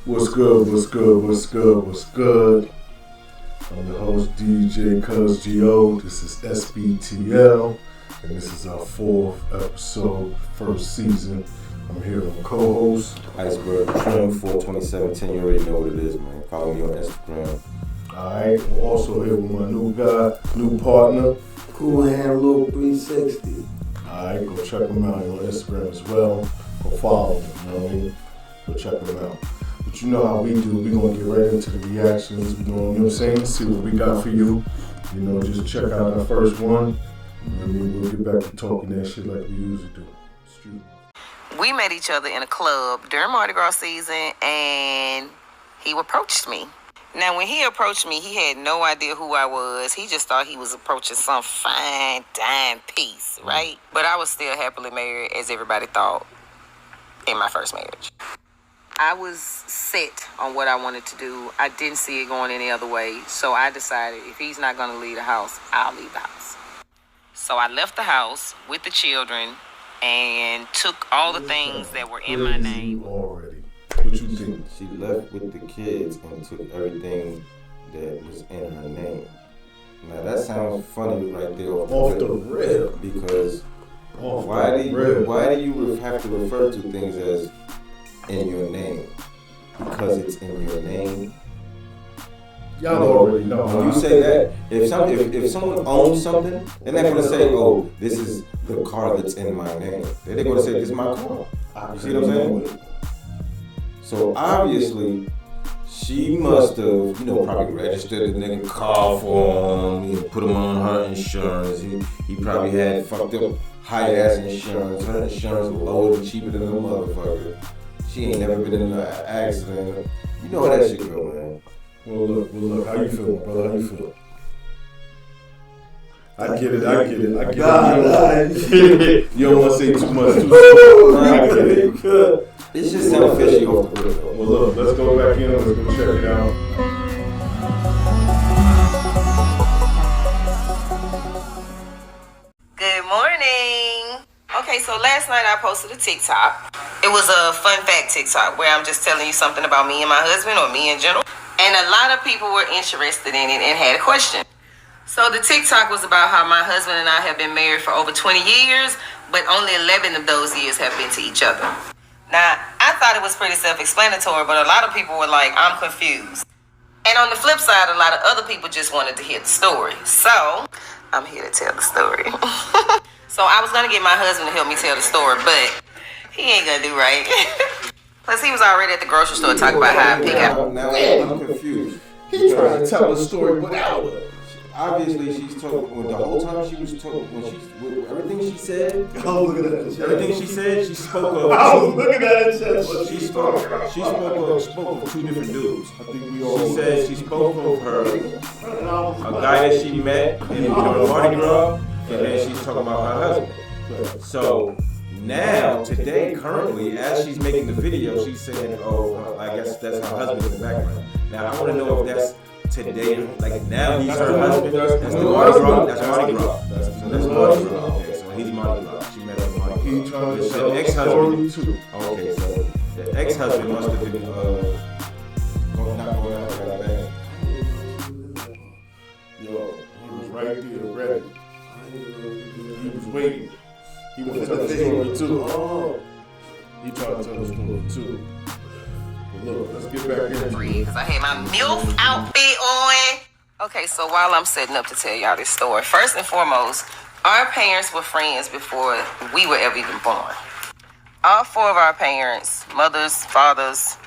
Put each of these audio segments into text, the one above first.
What's good, what's good, what's good, what's good? I'm your host, DJ Cuz G.O. This is S.B.T.L. And this is our 4th episode, first season. I'm here with my co-host, Iceberg, Trim 42017. You already know what it is, man. Follow me on Instagram. Alright, we're also here with my new guy, new partner, Cool Hand Low 360. Alright, go check him out on Instagram as well. Go follow him, you know what I mean? Go check him out. But you know how we do, we're going to get right into the reactions. We're going to, you know what I'm saying, see what we got for you. You know, just check out our first one. And then we'll get back to talking that shit like we usually do. Street. We met each other in a club during Mardi Gras season, and he approached me. Now, when he approached me, he had no idea who I was. He just thought he was approaching some fine, dime piece, right? But I was still happily married, as everybody thought, in my first marriage. I was set on what I wanted to do. I didn't see it going any other way. So I decided if he's not going to leave the house, I'll leave the house. So I left the house with the children and took all the things that were in my name. Already. What you think? She left with the kids and took everything that was in her name. Now that sounds funny right there Off the rip. Because why do you have to refer to things as in your name? Because it's in your name. Y'all already know. When you say that, if someone owns something, they're not gonna say, "Oh, this is the car that's in my name." They're gonna say, "This is my car." You see what I'm saying? So obviously, she must have, probably registered the nigga car for him, put him on her insurance. He probably had fucked up high ass insurance. Her insurance was lower and cheaper than the motherfucker. She ain't never been in an accident. You know how that shit go, man. Well, look. How you feeling, brother? How you feeling? I get it. You don't want to say too much, too soon. I get it. It's just sound fishy off the rip. Well, look, let's go back in. Let's go check it out. Good morning. Okay, so last night I posted a TikTok. It was a fun fact TikTok where I'm just telling you something about me and my husband or me in general. And a lot of people were interested in it and had a question. So the TikTok was about how my husband and I have been married for over 20 years, but only 11 of those years have been to each other. Now, I thought it was pretty self-explanatory, but a lot of people were like, I'm confused. And on the flip side, a lot of other people just wanted to hear the story. So, I'm here to tell the story. So I was going to get my husband to help me tell the story, but he ain't going to do right. Plus, he was already at the grocery store talking about how I pick out. Now I'm confused. He's trying to tell a story without her. Obviously, she's talking. The whole time she was talking, with everything she said. Oh, look at that. Everything she said, she spoke of. I was looking at it. She spoke of two different dudes. I think we all. She said she spoke of a guy that she met in Mardi Gras, and then she's talking about her husband. So now, today, currently, as she's making the video, she's saying, "Oh, I guess that's her husband in the background." Now, I want to know if that's today, like now he's her husband. That's the Mardi Gras. That's Mardi Gras. That's Mardi Gras. Okay, so he's Mardi Gras. She met him Mardi Gras. He trying to The ex-husband too. Okay, so the ex-husband must have been not going out like that. Yo, he was right there, ready. He was waiting. He wanted to tell the story too. Oh. He tried to tell the story too. But look, let's get back in. Because I had my MILF outfit on. Okay, so while I'm setting up to tell y'all this story, first and foremost, our parents were friends before we were ever even born. All 4 of our parents, mothers, fathers,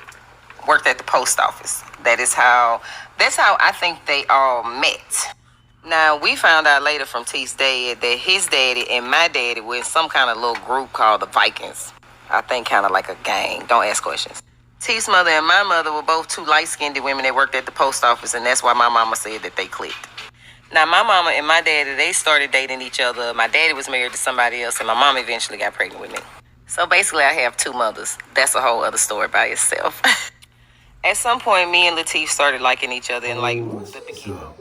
worked at the post office. That's how I think they all met. Now, we found out later from T's dad that his daddy and my daddy were in some kind of little group called the Vikings. I think kind of like a gang. Don't ask questions. T's mother and my mother were both 2 light-skinned women that worked at the post office, and that's why my mama said that they clicked. Now, my mama and my daddy, they started dating each other. My daddy was married to somebody else, and my mom eventually got pregnant with me. So basically, I have 2 mothers. That's a whole other story by itself. At some point, me and Latif started liking each other and like the beginning.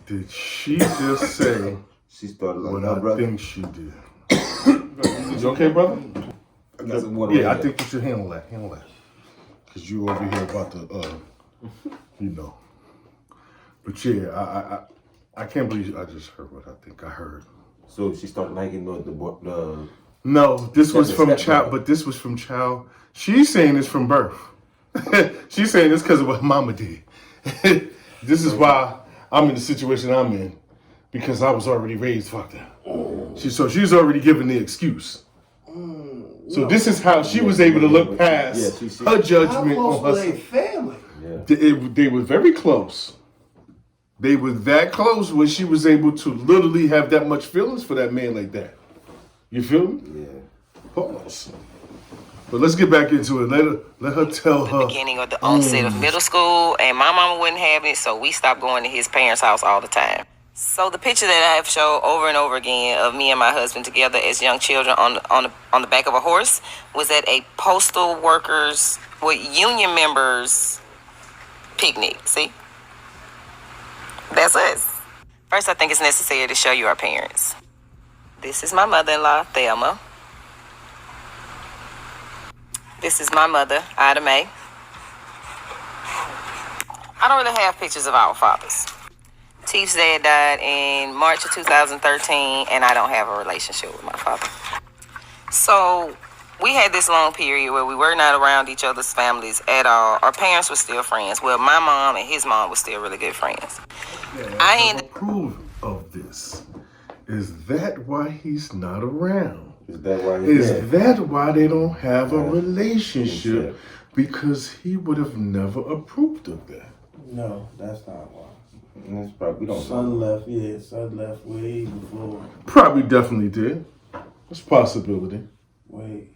Did she just say She started what like, I think she did? You okay, brother? I got some water. Yeah, I think you should handle that. because you over here about to, you know. But yeah, I can't believe I just heard what I think I heard. So she started liking the No, this was from child, but this was from child. She's saying it's from birth. She's saying it's because of what mama did. This is why I'm in the situation I'm in, because I was already raised fucked up. So she's already given the excuse. So this is how she was able to look past her judgment on her family. They were very close. They were that close where she was able to literally have that much feelings for that man like that. You feel me? Yeah. Pause. But let's get back into it. Let her tell her. The beginning of the onset of middle school, and my mama wasn't having it, so we stopped going to his parents' house all the time. So the picture that I have showed over and over again of me and my husband together as young children on the back of a horse was at a postal workers with union members picnic. See? That's us. First, I think it's necessary to show you our parents. This is my mother-in-law, Thelma. This is my mother, Ida Mae. I don't really have pictures of our fathers. Teef's dad died in March of 2013, and I don't have a relationship with my father. So we had this long period where we were not around each other's families at all. Our parents were still friends. Well, my mom and his mom were still really good friends. I approve of this. Is that why he's not around? Is that why that why they don't have a relationship? Because he would have never approved of that. No, that's not why. That's probably, we don't Son left way before. Probably definitely did. It's a possibility. Wait.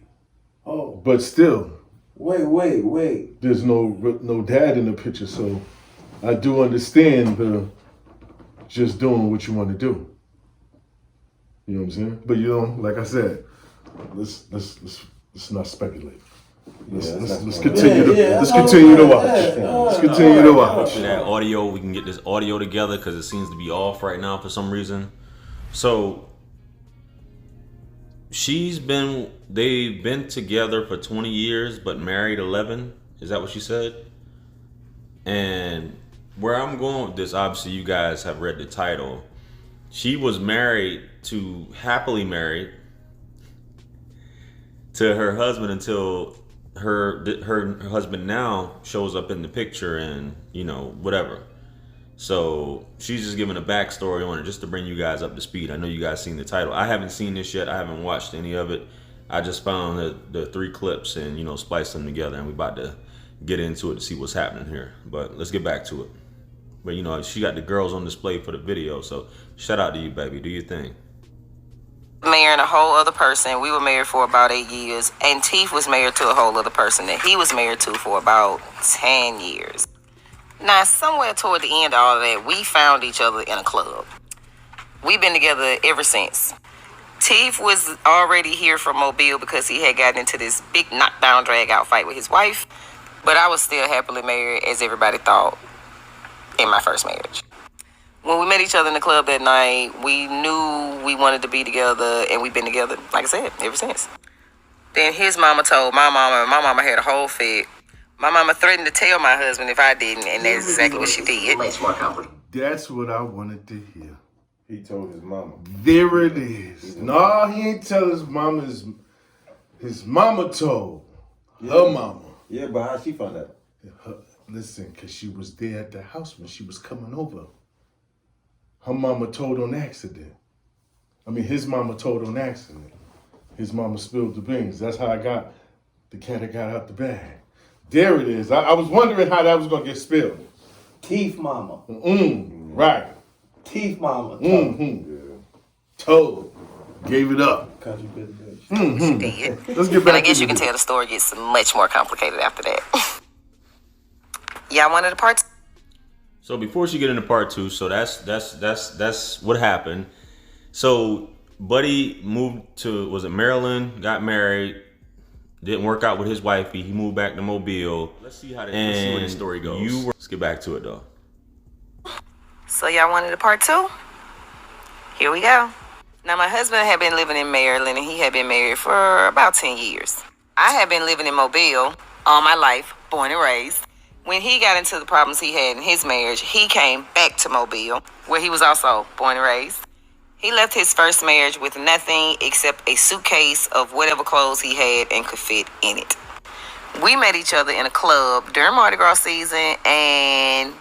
Oh. But still. Wait. There's no dad in the picture, so I do understand the just doing what you want to do. You know what I'm saying? But like I said, let's not speculate. Let's continue to watch. Let's continue to watch. That audio, we can get this audio together because it seems to be off right now for some reason. So they've been together for 20 years, but married 11. Is that what she said? And where I'm going with this, obviously you guys have read the title. She was happily married to her husband until her husband now shows up in the picture and, whatever. So she's just giving a backstory on it just to bring you guys up to speed. I know you guys seen the title. I haven't seen this yet. I haven't watched any of it. I just found the 3 clips and, spliced them together, and we're about to get into it to see what's happening here. But let's get back to it. But, she got the girls on display for the video, so shout out to you, baby. Do your thing. Marrying a whole other person. We were married for about 8 years, and Teef was married to a whole other person that he was married to for about 10 years. Now, somewhere toward the end of all of that, we found each other in a club. We've been together ever since. Teef was already here from Mobile because he had gotten into this big knockdown, drag-out fight with his wife, but I was still happily married, as everybody thought, in my first marriage. When we met each other in the club that night, we knew we wanted to be together, and we've been together, like I said, ever since. Then his mama told my mama, and my mama had a whole fit. My mama threatened to tell my husband if I didn't, and that's exactly what she did. That's what I wanted to hear. He told his mama. There it is. No, he ain't tell his mama. His mama told her mama. Yeah, but how she found out? Listen, because she was there at the house when she was coming over. Her mama told on accident. His mama told on accident. His mama spilled the beans. That's how the cat that got out the bag. There it is. I was wondering how that was going to get spilled. Teef mama. Right. Teef mama. Told. Gave it up. Country business. She did. Let's get back. And I guess you can tell the story gets much more complicated after that. Y'all wanted a part 2? So before she get into part 2, so that's what happened. So Buddy moved to, was it Maryland, got married, didn't work out with his wifey. He moved back to Mobile. Let's see where the story goes. Let's get back to it though. So y'all wanted a part 2? Here we go. Now my husband had been living in Maryland, and he had been married for about 10 years. I had been living in Mobile all my life, born and raised. When he got into the problems he had in his marriage, he came back to Mobile, where he was also born and raised. He left his first marriage with nothing except a suitcase of whatever clothes he had and could fit in it. We met each other in a club during Mardi Gras season, and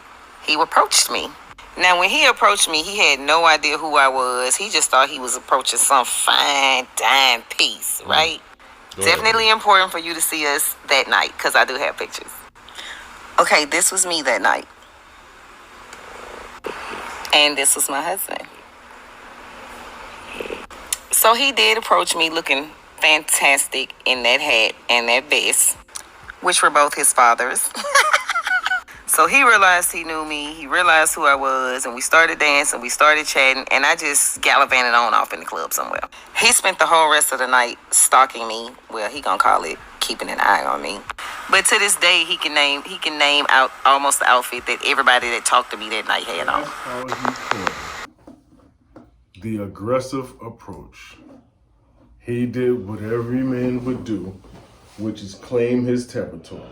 he approached me. Now, when he approached me, he had no idea who I was. He just thought he was approaching some fine dime piece, right? Definitely important for you to see us that night, because I do have pictures. Okay, this was me that night. And this was my husband. So he did approach me looking fantastic in that hat and that vest, which were both his father's. So he realized he knew me, he realized who I was, and we started dancing, we started chatting, and I just gallivanted on off in the club somewhere. He spent the whole rest of the night stalking me. Well, he gonna call it keeping an eye on me. But to this day, he can name out almost the outfit that everybody that talked to me that night had on. That's how he put the aggressive approach. He did what every man would do, which is claim his territory.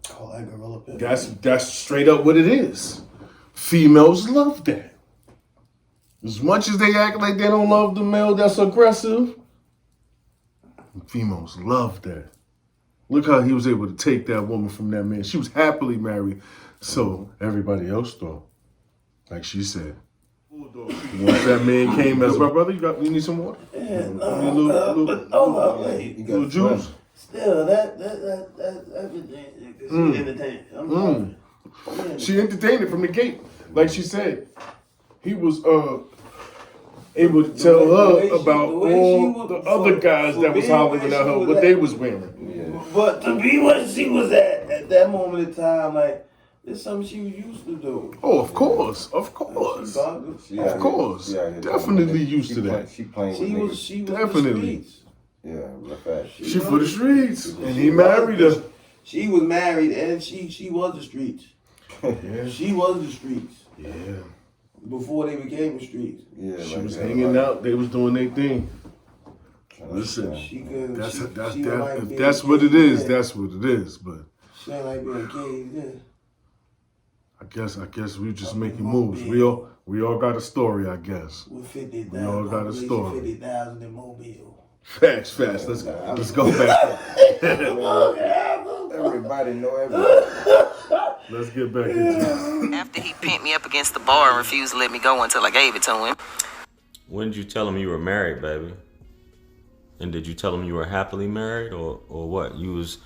Call that gorilla pit. That's straight up what it is. Females love that. As much as they act like they don't love the male that's aggressive, females love that. Look how he was able to take that woman from that man. She was happily married, so everybody else thought, like she said. Once that man came as my brother, you need some water? Yeah, little juice. Still, that's everything. She entertained. I'm sorry. She entertained it from the gate. Like she said, he was able to tell her about all the other guys that was hollering at her, what they was wearing. Yeah. But to be what she was at that moment in time, like, it's something she was used to do. Oh, of course. Definitely used to that. She was Definitely. Yeah, she for the streets, and he married her. She was married, and she was the streets. Yeah. She was the streets. Yeah. Before they became the streets. Yeah. She was hanging out. They was doing their thing. Listen, if that's what it is, that's what it is. But she ain't like being caged in. I guess we just making moves. We all got a story, I guess. With 50,000. We all got a story. 50,000 in Mobile. Facts. Let's go back. Everybody know everybody. Let's get back into it. After he pinned me up against the bar and refused to let me go until I gave it to him. When did you tell him you were married, baby? And did you tell him you were happily married or what? You was,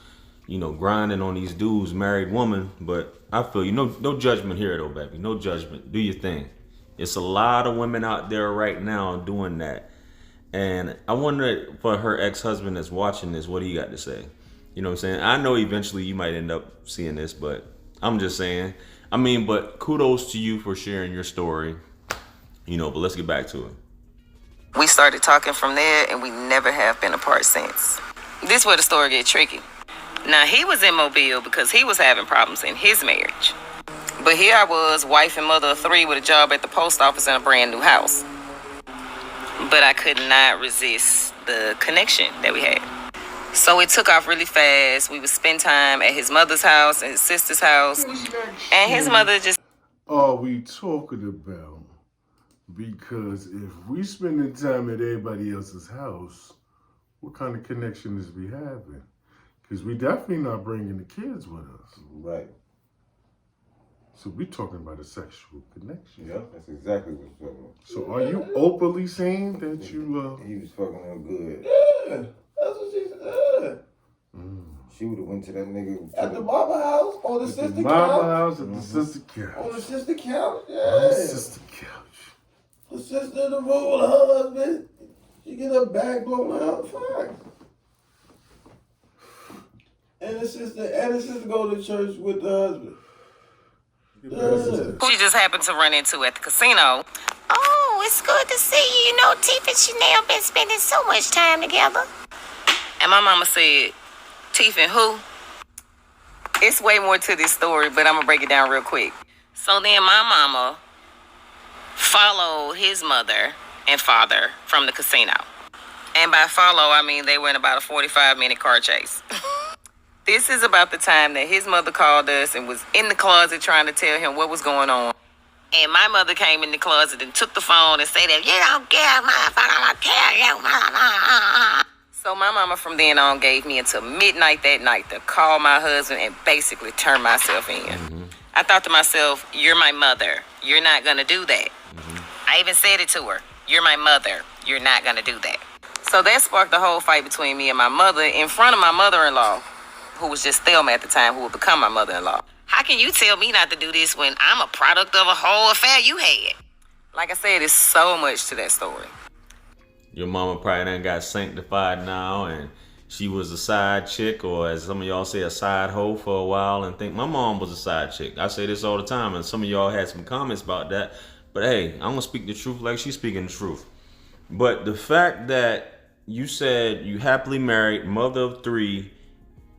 grinding on these dudes, married woman, but I feel you. No judgment here though, baby. No judgment. Do your thing. It's a lot of women out there right now doing that. And I wonder for her ex-husband that's watching this, what he got to say. You know what I'm saying? I know eventually you might end up seeing this, but I'm just saying. But kudos to you for sharing your story. But let's get back to it. We started talking from there, and we never have been apart since. This is where the story gets tricky. Now, he was in Mobile because he was having problems in his marriage. But here I was, wife and mother of 3 with a job at the post office in a brand new house. But I could not resist the connection that we had. So it took off really fast. We would spend time at his mother's house and his sister's house. And his mother just... Are we talking about? Because if we spending time at everybody else's house, what kind of connection is we having? Because we definitely not bringing the kids with us. Right. So we talking about a sexual connection. Yeah, that's exactly what you're talking about. So are you openly saying that you... He was fucking her good. Yeah, that's what she said. She would have went to that nigga. At the mama house, on the sister couch. Mama house at the sister couch. On the sister couch, yeah. On the sister couch. The sister in the room with her husband. She get her back blown out, fine. And the sister go to church with the husband. Who she just happened to run into at the casino. Oh, it's good to see you. Teef and Chanel been spending so much time together. And my mama said, Teef and who? It's way more to this story, but I'm going to break it down real quick. So then my mama followed his mother and father from the casino. And by follow, I mean they were in about a 45-minute car chase. This is about the time that his mother called us and was in the closet trying to tell him what was going on. And my mother came in the closet and took the phone and said that, you don't care, motherfucker, I don't care, you motherfucker. So my mama from then on gave me until midnight that night to call my husband and basically turn myself in. Mm-hmm. I thought to myself, you're my mother. You're not going to do that. Mm-hmm. I even said it to her. You're my mother. You're not going to do that. So that sparked the whole fight between me and my mother in front of my mother-in-law, who was just Thelma at the time, who would become my mother-in-law. How can you tell me not to do this when I'm a product of a whole affair you had? Like I said, there's so much to that story. Your mama probably done got sanctified now, and she was a side chick, or as some of y'all say, a side hoe for a while, and think my mom was a side chick. I say this all the time, and some of y'all had some comments about that. But hey, I'm gonna speak the truth like she's speaking the truth. But the fact that you said you happily married, mother of 3,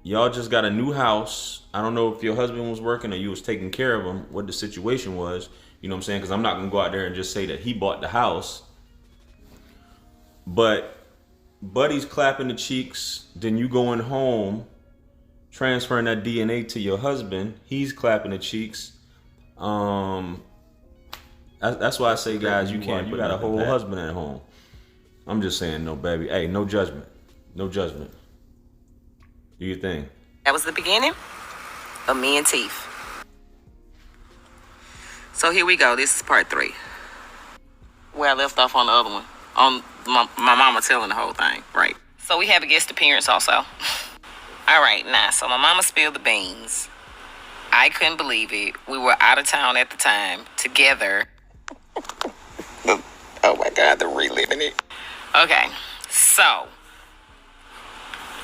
y'all just got a new house. I don't know if your husband was working or you was taking care of him, what the situation was. You know what I'm saying? Because I'm not gonna go out there and just say that he bought the house. But Buddy's clapping the cheeks, then you going home, transferring that DNA to your husband. He's clapping the cheeks. That's why I say, guys, you can't. You got a whole husband at home. I'm just saying, no, baby. Hey, no judgment. No judgment. Do your thing. That was the beginning of me and Teeth. So here we go. This is part 3. Where I left off on the other one. On my mama telling the whole thing, right? So we have a guest appearance also. All right, now, so my mama spilled the beans. I couldn't believe it. We were out of town at the time, together. Oh my God, they're reliving it. Okay, so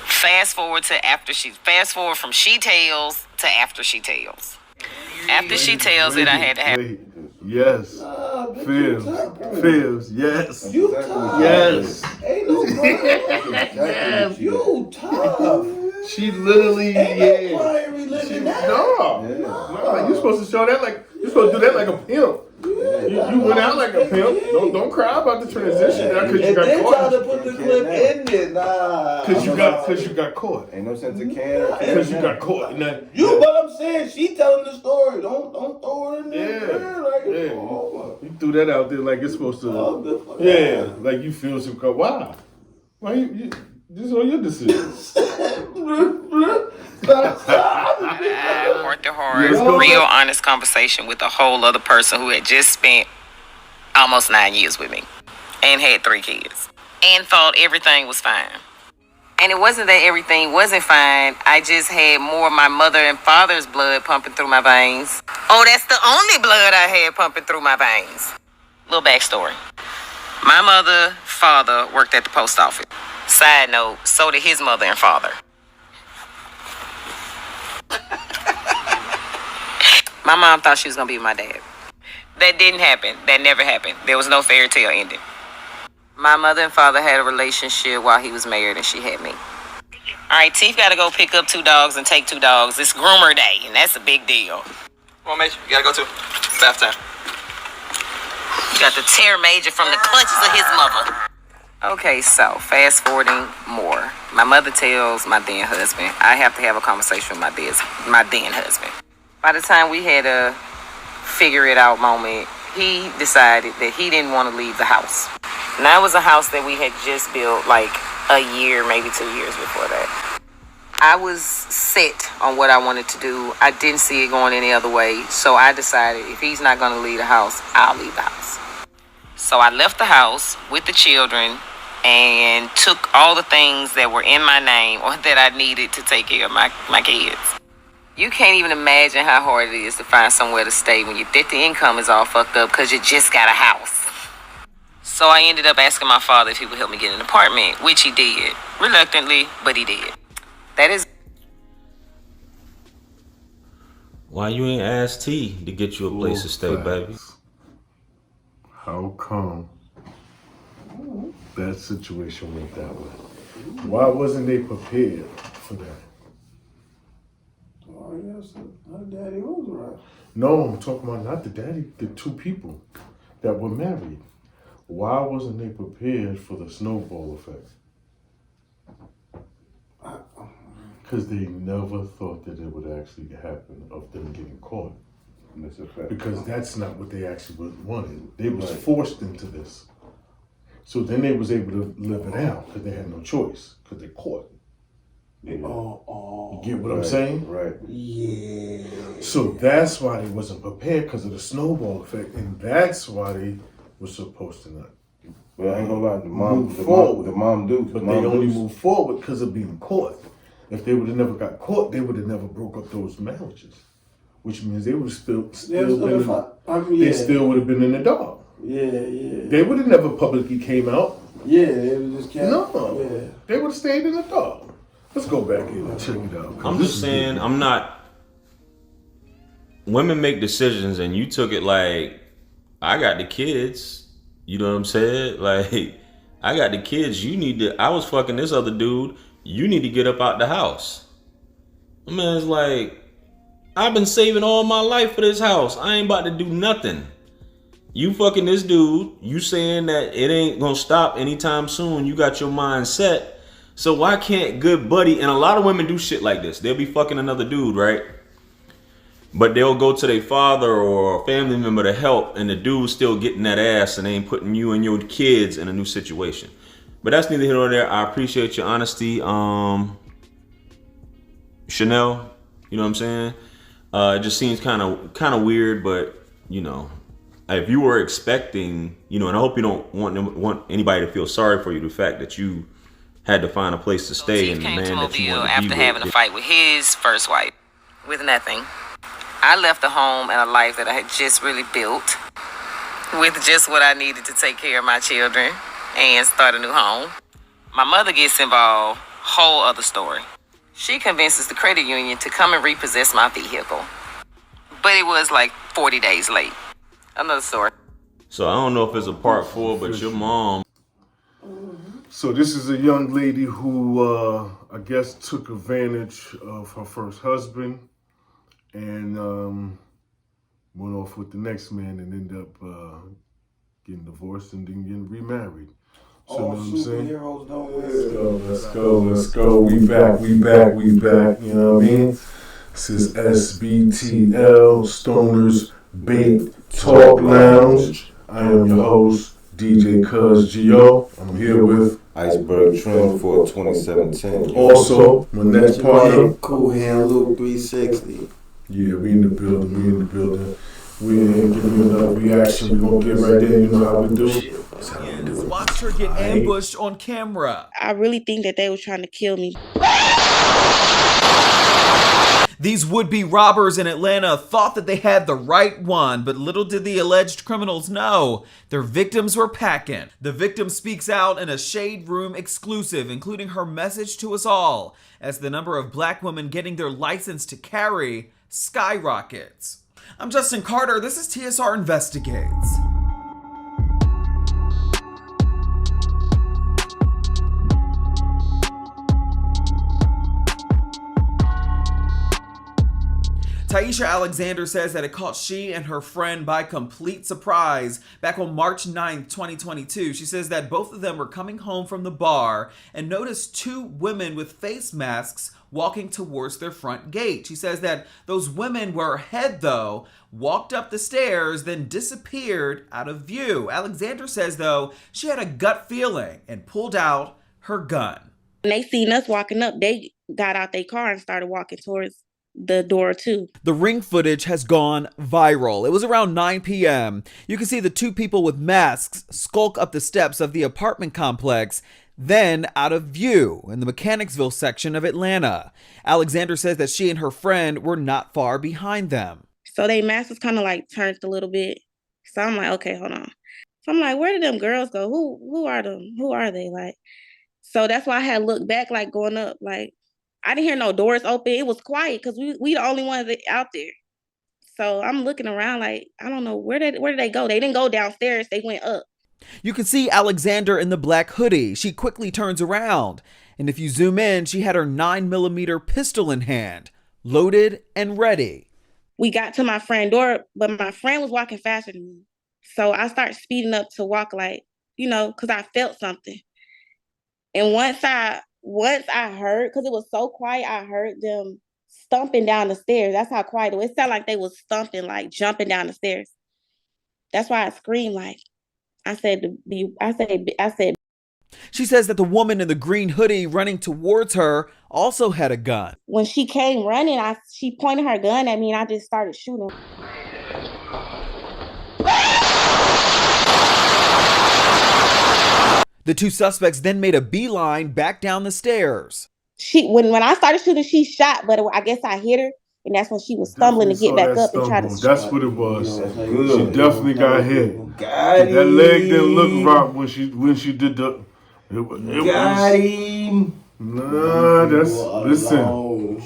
fast forward from She Tells to After She Tells. After She Tells it, I had to have. Yes. Fibs. Yes. You tough. Yes. Ain't no yes. You tough. She literally, yeah. Why are we living that? No, you're supposed to show that like, you're supposed to do that like a pimp. You went out like a pimp. Don't cry about the transition now because you got caught. Try to put the clip in there, nah. Because you got caught. Ain't no sense of care. Because you got caught. But I'm saying she telling the story. Don't throw her in there. Yeah. You threw that out there like it's supposed to. Yeah, like you feel some. Why? Why you this is all your decisions. Heart to heart, real honest conversation with a whole other person who had just spent almost 9 years with me and had 3 kids and thought everything was fine. And it wasn't that everything wasn't fine. I just had more of my mother and father's blood pumping through my veins. Oh, that's the only blood I had pumping through my veins. Little backstory. My mother, father worked at the post office. Side note, so did his mother and father. My mom thought she was going to be with my dad. That didn't happen. That never happened. There was no fairy tale ending. My mother and father had a relationship while he was married and she had me. All right, Teeth got to go pick up 2 dogs and take 2 dogs. It's groomer day, and that's a big deal. Come on, Major. You got to go too. Bath time. Got to tear Major from the clutches of his mother. Okay, so fast forwarding more. My mother tells my then husband, I have to have a conversation with my then husband. By the time we had a figure it out moment, he decided that he didn't want to leave the house. Now it was a house that we had just built like a year, maybe 2 years before that. I was set on what I wanted to do. I didn't see it going any other way. So I decided if he's not going to leave the house, I'll leave the house. So I left the house with the children and took all the things that were in my name or that I needed to take care of my kids. You can't even imagine how hard it is to find somewhere to stay when that the income is all fucked up because you just got a house. So I ended up asking my father if he would help me get an apartment, which he did. Reluctantly, but he did. That is... Why you ain't asked T to get you a place to stay, baby? How come that situation went that way? Why wasn't they prepared for that? Oh, yes, her daddy was right. No, I'm talking about not the daddy, the 2 people that were married. Why wasn't they prepared for the snowball effect? Because they never thought that it would actually happen of them getting caught. And that's a fact. Because that's not what they actually wanted. They was forced into this. So then they was able to live it out because they had no choice because they caught. Yeah. You get what I'm saying? Right. Yeah. So that's why they wasn't prepared because of the snowball effect, and that's why they were supposed to not. Well, I ain't gonna lie, the mom do. But they only moved forward because of being caught. If they would have never got caught, they would have never broke up those marriages, which means they would have still they still would have been in the dark. Yeah. They would have never publicly came out. Yeah, they would just kept. No, yeah. They would have stayed in the dark. Let's go back in and check it out. I'm just saying, I'm not. Women make decisions, and you took it like, I got the kids. You know what I'm saying? Like, I got the kids. You need to. I was fucking this other dude. You need to get up out the house. I mean, it's like, I've been saving all my life for this house. I ain't about to do nothing. You fucking this dude. You saying that it ain't gonna stop anytime soon. You got your mind set. So why can't good buddy, and a lot of women do shit like this. They'll be fucking another dude, right? But they'll go to their father or a family member to help, and the dude's still getting that ass and they ain't putting you and your kids in a new situation. But that's neither here nor there. I appreciate your honesty. Chanel, you know what I'm saying? It just seems kind of weird, but you know, if you were expecting, you know, and I hope you don't want anybody to feel sorry for you, the fact that you had to find a place to stay, and the man that you wanted to after be having with. a fight with his first wife with nothing. I left a home and a life that I had just really built with just what I needed to take care of my children and start a new home. My mother gets involved, whole other story. She convinces the credit union to come and repossess my vehicle. But it was like 40 days late. Another story. So I don't know if it's a part 4, but your mom. So this is a young lady who, I guess, took advantage of her first husband and went off with the next man and ended up getting divorced and then getting remarried. So All know what I'm saying? superheroes don't win. Let's go. We back. You know what I mean? This is S.B.T.L, Stoner's Bait Talk Lounge. I am your host, DJ Cuz Gio. I'm here with Iceberg Trim for 2017. also my next partner. Cool Hand Luke 360. Yeah, we in the building. We in here giving you another reaction. We're gonna get right there. You know how we do. Watched her get ambushed on camera. I really think that they were trying to kill me. These would-be robbers in Atlanta thought that they had the right one, but little did the alleged criminals know their victims were packing. The victim speaks out in a Shade Room exclusive, including her message to us all, as the number of black women getting their license to carry skyrockets. I'm Justin Carter. This is TSR Investigates. Taisha Alexander says that it caught she and her friend by complete surprise back on March 9th, 2022. She says that both of them were coming home from the bar and noticed 2 women with face masks walking towards their front gate. She says that those women were ahead though, walked up the stairs, then disappeared out of view. Alexander says though, she had a gut feeling and pulled out her gun. When they seen us walking up, they got out their car and started walking towards the door too. The ring footage has gone viral. It was around 9 p.m. You can see the 2 people with masks skulk up the steps of the apartment complex, then out of view in the Mechanicsville section of Atlanta. Alexander says that she and her friend were not far behind them. So they masks was kind of like turned a little bit. So I'm like, okay, hold on. So I'm like, where did them girls go? Who are them? Who are they? Like, so that's why I had looked back, like going up, like I didn't hear no doors open. It was quiet because we the only ones out there. So I'm looking around like, I don't know, where did they go? They didn't go downstairs. They went up. You can see Alexander in the black hoodie. She quickly turns around. And if you zoom in, she had her 9mm pistol in hand, loaded and ready. We got to my friend's door, but my friend was walking faster than me. So I started speeding up to walk like, because I felt something. And once I once I heard, because it was so quiet, I heard them stomping down the stairs. That's how quiet it was. It sounded like they was stomping, like jumping down the stairs. That's why I screamed. Like I said. She says that the woman in the green hoodie running towards her also had a gun. When she came running, she pointed her gun at me, and I just started shooting. The two suspects then made a beeline back down the stairs. When I started shooting, she shot, but I guess I hit her, and that's when she was stumbling to get back up and try to shoot. That's what it was. She definitely got hit. That leg didn't look right when she did the. Got him. Nah, that's listen.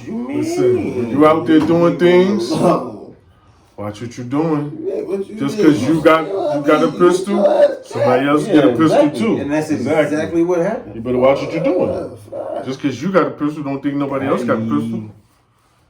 When you out there doing things, watch what you're doing. Just because you got a pistol, somebody else get a pistol too. And that's exactly what happened. You better watch what you're doing. Just because you got a pistol, don't think nobody else got a pistol.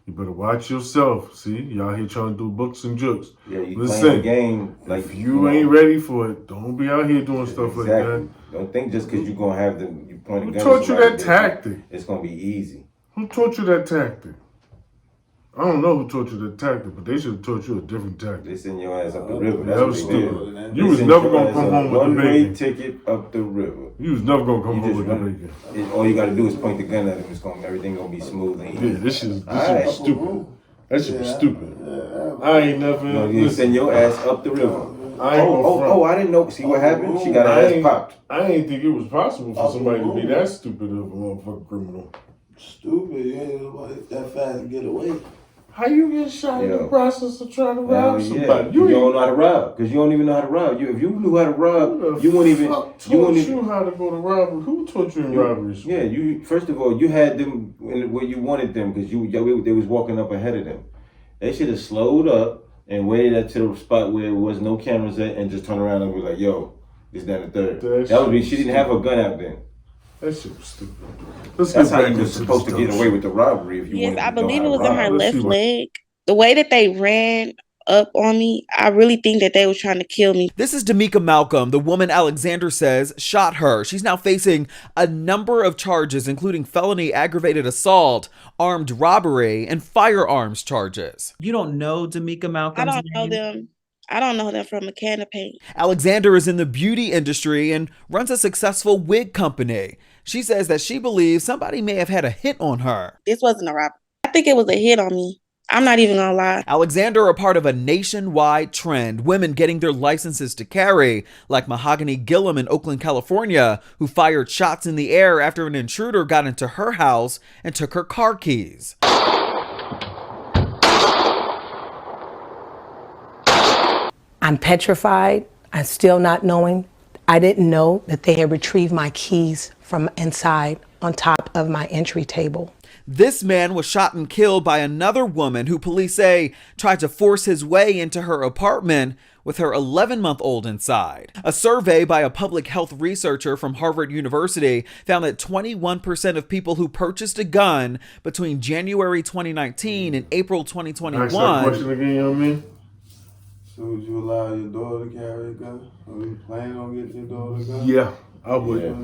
You better watch yourself. See, y'all here trying to do books and jokes. Yeah, you playing the game like if you ain't ready for it, don't be out here doing stuff like that. Don't think just because you're gonna have them, you point a gun. Who taught you that tactic? It's gonna be easy. Who taught you that tactic? I don't know who taught you that tactic, but they should have taught you a different tactic. They send your ass up the river. That was stupid. You was never gonna come home with the bacon. One-way ticket up the river. You was never gonna come home with the bacon. All you gotta do is point the gun at him. Everything gonna be smooth and easy. Yeah, this shit was stupid. That shit was stupid. I ain't never. No, you send your ass up the river. I didn't know. See what happened? She got her ass popped. I didn't think it was possible for somebody to be that stupid of a motherfucking criminal. Stupid, you ain't like that fast to get away. How you get shot in the process of trying to rob somebody? You don't know how to rob because you don't even know how to rob. If you knew how to rob, you wouldn't even. You wouldn't how to go to robbery. Who taught you in robbery school? Yeah, you. First of all, you had them where you wanted them because they was walking up ahead of them. They should have slowed up and waited up to the spot where there was no cameras at and just turn around and be like, "Yo, it's down the third." That would be. She didn't have her gun out then. That shit was stupid. That's how you were supposed to get away with the robbery. If you yes, I believe it was in her left leg. The way that they ran up on me, I really think that they were trying to kill me. This is Damika Malcolm, the woman Alexander says shot her. She's now facing a number of charges, including felony aggravated assault, armed robbery, and firearms charges. You don't know Damika Malcolm's I don't know them. I don't know them from a can of paint. Alexander is in the beauty industry and runs a successful wig company. She says that she believes somebody may have had a hit on her. This wasn't a robbery. I think it was a hit on me. I'm not even gonna lie. Alexander are part of a nationwide trend, women getting their licenses to carry, like Mahogany Gillum in Oakland, California, who fired shots in the air after an intruder got into her house and took her car keys. I'm petrified. I'm still not knowing. I didn't know that they had retrieved my keys from inside on top of my entry table. This man was shot and killed by another woman who police say tried to force his way into her apartment with her 11-month-old inside. A survey by a public health researcher from Harvard University found that 21% of people who purchased a gun between January 2019 and April 2021. Ask that question again, young man. So would you allow your daughter to carry a gun? Are you planning on getting your daughter a gun? Yeah, I would. Yeah.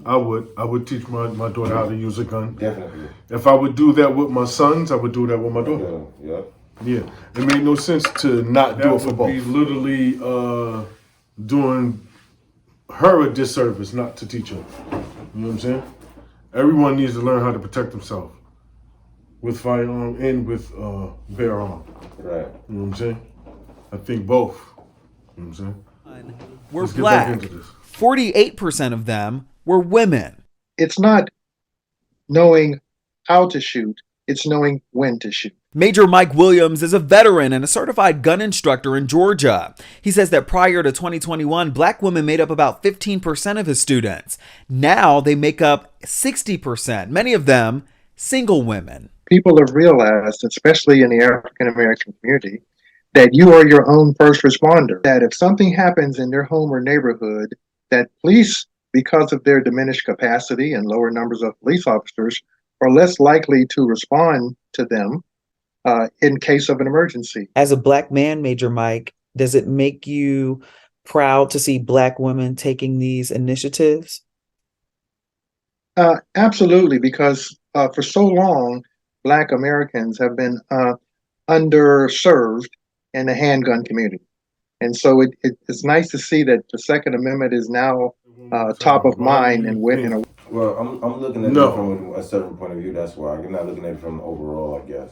I would teach my daughter how to use a gun. Definitely. If I would do that with my sons, I would do that with my daughter. Yeah. It made no sense to not do it for both. That would be literally doing her a disservice not to teach her. You know what I'm saying? Everyone needs to learn how to protect themselves with firearm and with bare arm. Right. You know what I'm saying? I think both. You know what I'm saying? Were black. 48% of them were women. It's not knowing how to shoot, it's knowing when to shoot. Major Mike Williams is a veteran and a certified gun instructor in Georgia. He says that prior to 2021, black women made up about 15% of his students. Now they make up 60%, many of them single women. People have realized, especially in the African American community, that you are your own first responder. That if something happens in their home or neighborhood, that police, because of their diminished capacity and lower numbers of police officers, are less likely to respond to them in case of an emergency. As a black man, Major Mike, does it make you proud to see black women taking these initiatives? Absolutely, because for so long, Black Americans have been underserved in the handgun community. And so it's nice to see that the Second Amendment is now top of Why do mind you and think? Well, I'm looking at it No. from a certain point of view. That's why I'm not looking at it from overall, I guess.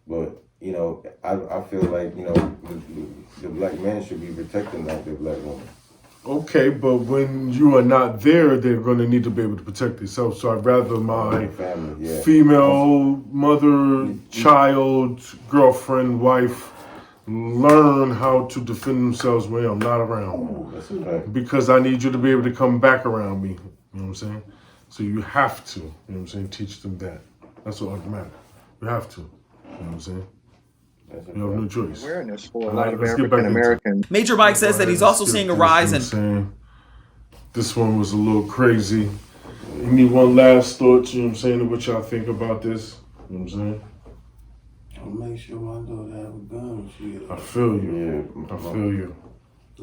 But I feel like the black man should be protecting like the black woman. Okay, but when you are not there, they're going to need to be able to protect themselves. So I'd rather my family, female mother, child, girlfriend, wife learn how to defend themselves when I'm not around. That's right. Because I need you to be able to come back around me. You know what I'm saying? So you have to, you know what I'm saying, teach them that. That's what matters. You have to. You know what I'm saying? You have no choice. Awareness for a All lot right, of let's get back African into it. Americans. Major Mike says that he's also seeing a rise in. This one was a little crazy. You need one last thought, you know what I'm saying, of what y'all think about this. You know what I'm saying? I'll make sure my daughter have a gun. I feel you. I feel you.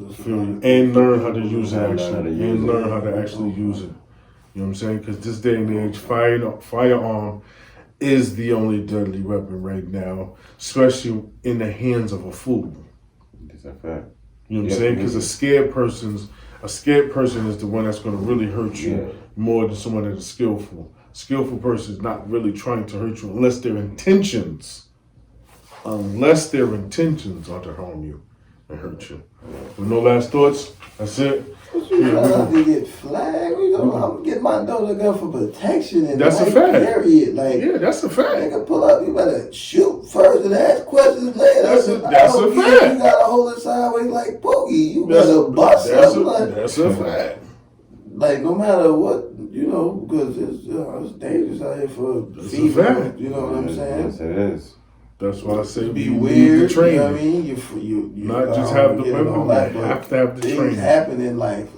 I feel you. And learn how to use it actually. And learn how to actually use it. You know what I'm saying? Because this day and age, firearm is the only deadly weapon right now, especially in the hands of a fool. That's a fact. You know what I'm saying? Because a scared person is the one that's going to really hurt you more than someone that is skillful. Skillful person is not really trying to hurt you unless their intentions are to harm you and hurt you. With no last thoughts, that's it. What you trying to get flagged? I'm getting my daughter a gun for protection and that's a fact. Period. Like, yeah, that's a fact. Nigga, pull up. You better shoot first and ask questions later. That's a fact. You gotta hold it sideways like Boogie. You better bust something. That's a fact. Like, no matter what, because it's dangerous out here for females. You know what I'm saying? Yes, it is. That's why I say be weird. The training. You know what I mean? You not just have the weapon, you have to have the things training. Happen in life,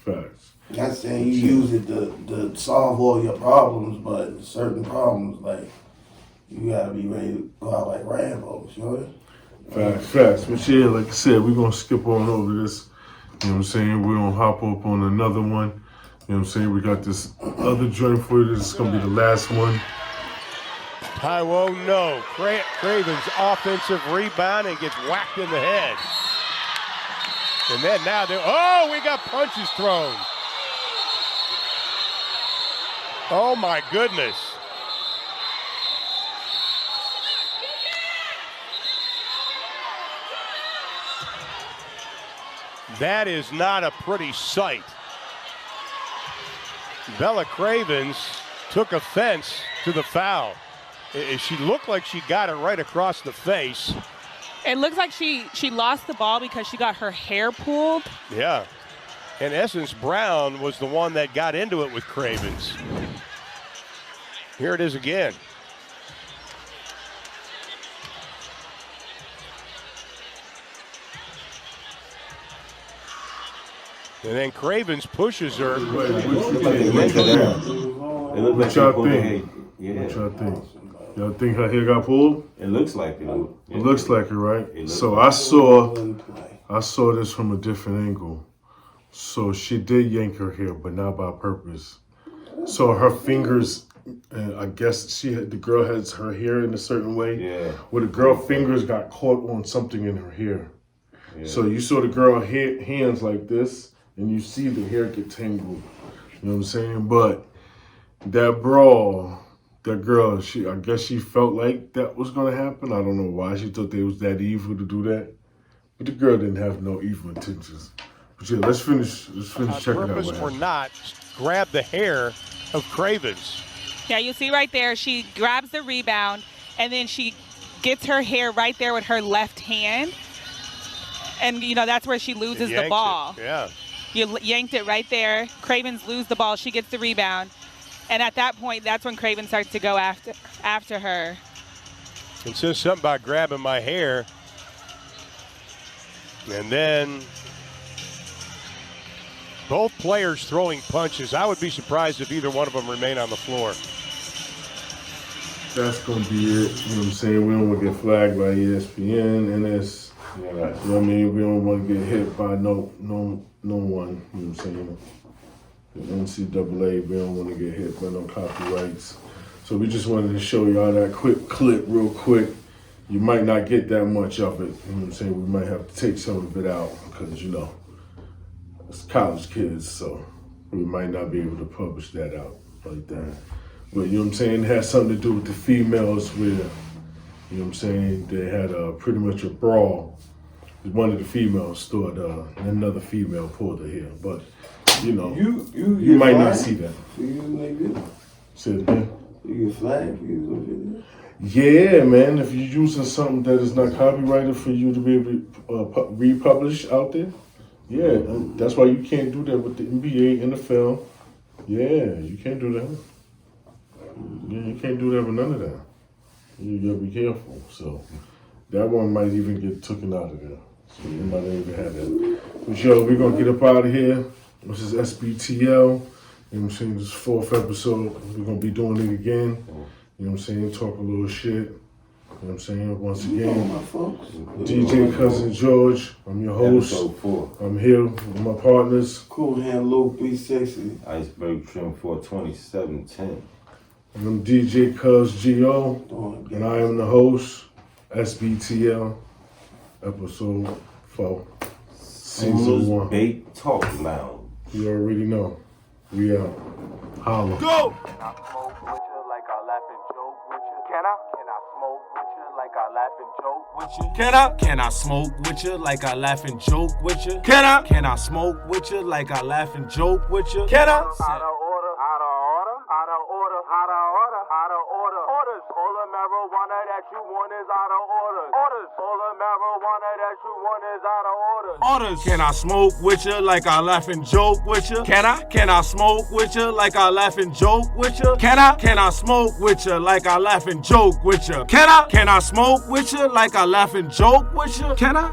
Facts. Not saying you use it to solve all your problems, but certain problems, you gotta be ready to go out like Rambo, Facts. But yeah, like I said, we're gonna skip on over this. You know what I'm saying? We're gonna hop up on another one. You know what I'm saying? We got this other joint for you. This is gonna be the last one. Taiwo, no. Craven's offensive rebound and gets whacked in the head. And then now we got punches thrown. Oh my goodness. That is not a pretty sight. Bella Cravens took offense to the foul. She looked like she got it right across the face. It looks like she lost the ball because she got her hair pulled. Yeah. And Essence Brown was the one that got into it with Cravens. Here it is again. And then Cravens pushes her. What y'all think? Y'all think her hair got pulled? It looks like it. It looks like it, right? So I saw this from a different angle. So she did yank her hair, but not by purpose. So her fingers, I guess the girl has her hair in a certain way. Yeah. Where the girl fingers got caught on something in her hair. Yeah. So you saw the girl hands like this, and you see the hair get tangled. You know what I'm saying? But that brawl, that girl, I guess she felt like that was gonna happen. I don't know why she thought they was that evil to do that. But the girl didn't have no evil intentions. But yeah, let's finish checking out what Purpose or not, grab the hair of Cravens. Yeah, you see right there, she grabs the rebound, and then she gets her hair right there with her left hand. And, that's where she loses the ball. Yeah. You yanked it right there. Cravens lose the ball. She gets the rebound. And at that point, that's when Craven starts to go after her. It says something about grabbing my hair. And then both players throwing punches. I would be surprised if either one of them remain on the floor. That's going to be it. You know what I'm saying? We don't want to get flagged by ESPN and it's, you know what I mean? We don't want to get hit by no one. You know what I'm saying? The NCAA, we don't want to get hit by no copyrights. So we just wanted to show y'all that quick clip real quick. You might not get that much of it. You know what I'm saying? We might have to take some of it out because, you know, it's college kids, so we might not be able to publish that out like that. But you know what I'm saying? It has something to do with the females where, you know what I'm saying, they had pretty much a brawl. One of the females thought another female pulled her hair, but you know, you might not see that. For using their video. Say it again. You get flagged for using a video. Yeah, man. If you're using something that is not copyrighted for you to be able to republish out there, yeah, that's why you can't do that with the NBA, NFL. Yeah, you can't do that. Yeah, you can't do that with none of that. You gotta be careful. So that one might even get taken out of there. So you might not even have that. But yo, we're gonna get up out of here. This is S.B.T.L. You know what I'm saying? This is 4th episode. We're gonna be doing it again. You know what I'm saying? Talk a little shit. You know what I'm saying? Once again, DJ Cousin George. I'm your host. I'm here with my partners. Cool Hand Luke, B60. Iceberg Trim 42710. And I'm DJ Cuz G.O. And I am the host. S.B.T.L. Episode 4. Season 1. Bait Talk Lounge. You already know. We out. Holla. Go! Can I smoke with you like I laugh and joke with you? Can I smoke with you like I laugh and joke with you? Can I smoke with you like I laugh and joke with you? Can I? Out of order, out of order, out of order, out of order, out of order. Orders. All the marijuana that you want is out of order. Orders. All the marijuana that you want is out of order. Orders. Can I smoke with you like I laugh and joke with you? Can I smoke with you like I laugh and joke with you? Can I smoke with you like I laugh and joke with you? Can I smoke with you like I laugh and joke with you? Can I?